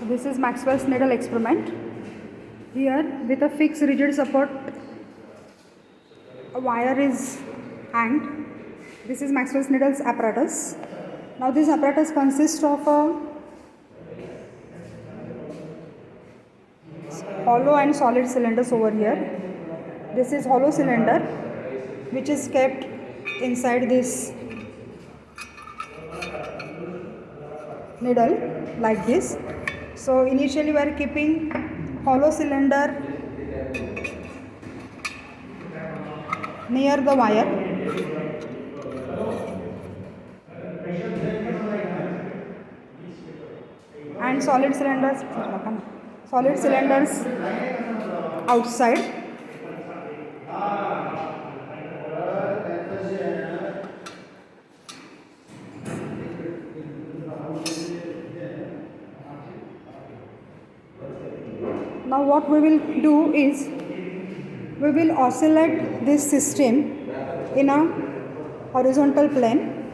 This is Maxwell's needle experiment. Here, with a fixed rigid support, a wire is hanged. This is Maxwell's needles apparatus. Now this apparatus consists of a hollow and solid cylinders over here. This is hollow cylinder which is kept inside this needle like this. So initially we are keeping hollow cylinder near the wire, and solid cylinders outside. Now what we will do is we will oscillate this system in a horizontal plane,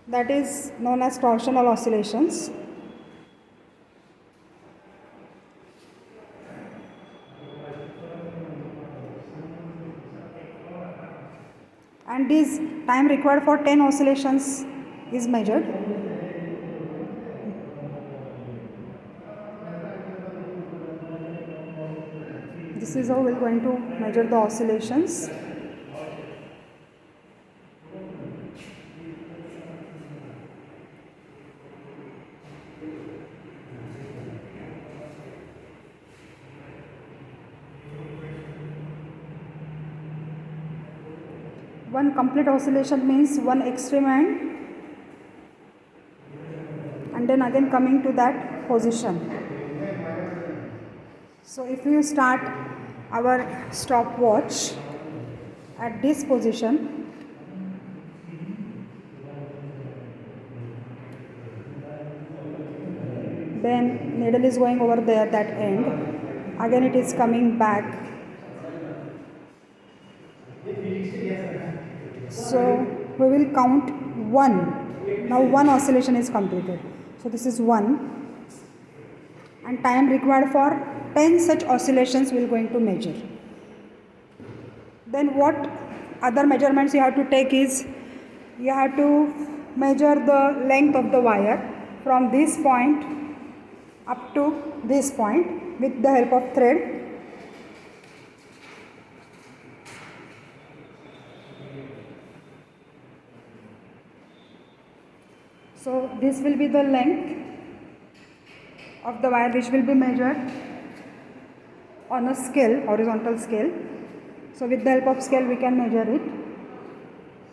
that is known as torsional oscillations. And this time required for 10 oscillations is measured. This is how we are going to measure the oscillations. One complete oscillation means one extreme end and then again coming to that position. So if you start our stopwatch at this position, then needle is going over there, that end, again it is coming back. So we will count 1. Now one oscillation is completed. So this is 1, and time required for 10 such oscillations we are going to measure. Then what other measurements you have to take is, you have to measure the length of the wire from this point up to this point with the help of thread. So this will be the length of the wire which will be measured on a scale, horizontal scale. So with the help of scale we can measure it.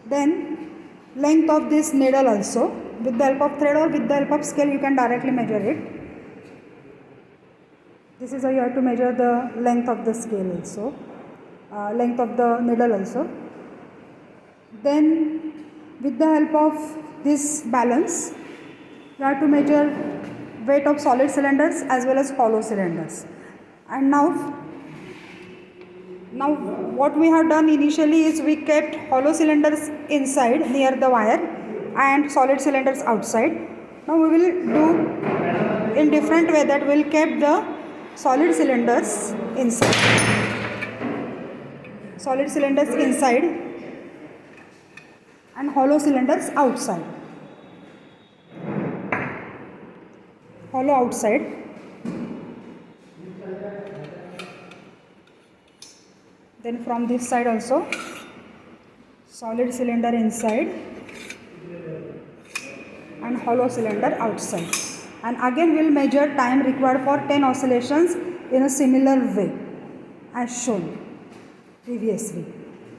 Then length of this needle also, with the help of thread or with the help of scale you can directly measure it. This is how you have to measure the length of the scale also, length of the needle also. Then with the help of this balance, you have to measure weight of solid cylinders as well as hollow cylinders. And now what we have done initially is we kept hollow cylinders inside near the wire and solid cylinders outside. Now we will do in different way, that we will keep the solid cylinders inside and hollow cylinders outside. Hollow outside. Then from this side also, solid cylinder inside and hollow cylinder outside. And again we will measure time required for 10 oscillations in a similar way as shown previously.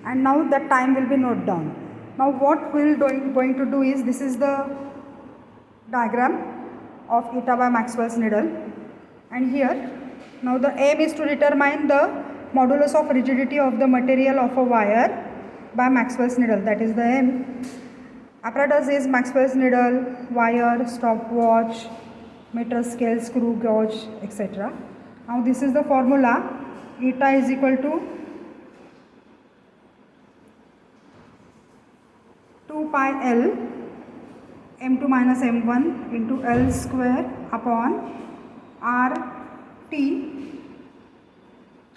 And now the time will be noted down. Now what we will going to do is, this is the diagram of eta by Maxwell's needle, and here now the aim is to determine the modulus of rigidity of the material of a wire by Maxwell's needle. That is the aim. Apparatus is Maxwell's needle, wire, stopwatch, meter scale, screw gauge, etc. Now this is the formula. Eta is equal to 2 pi L m2 minus m1 into L square upon RT,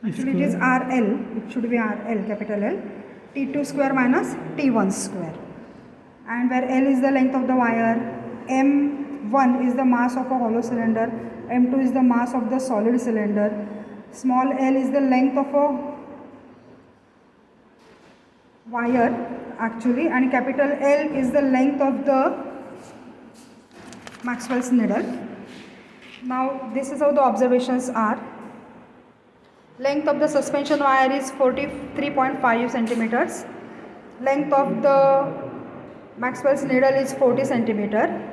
actually it is RL, it should be RL, capital L, T2 square minus T1 square. And where L is the length of the wire, M1 is the mass of a hollow cylinder, M2 is the mass of the solid cylinder, small l is the length of a wire actually, and capital L is the length of the Maxwell's needle. Now this is how the observations are. Length of the suspension wire is 43.5 centimeters. Length of the Maxwell's needle is 40 centimeter.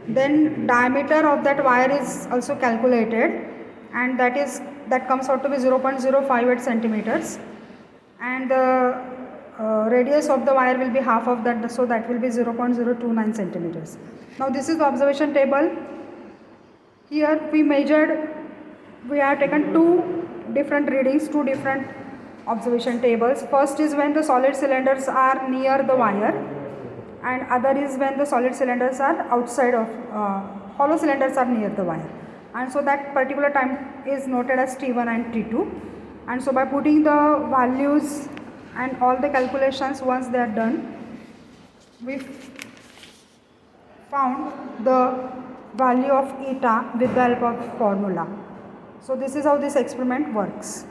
Then diameter of that wire is also calculated, and that comes out to be 0.058 centimeters. And the radius of the wire will be half of that, so that will be 0.029 centimeters. Now this is the observation table. Here we have taken two different readings, two different observation tables. First is when the solid cylinders are near the wire, and other is when the solid cylinders are outside of, hollow cylinders are near the wire. And so that particular time is noted as T1 and T2. And so by putting the values and all the calculations, once they are done, we found the value of eta with the help of formula. So this is how this experiment works.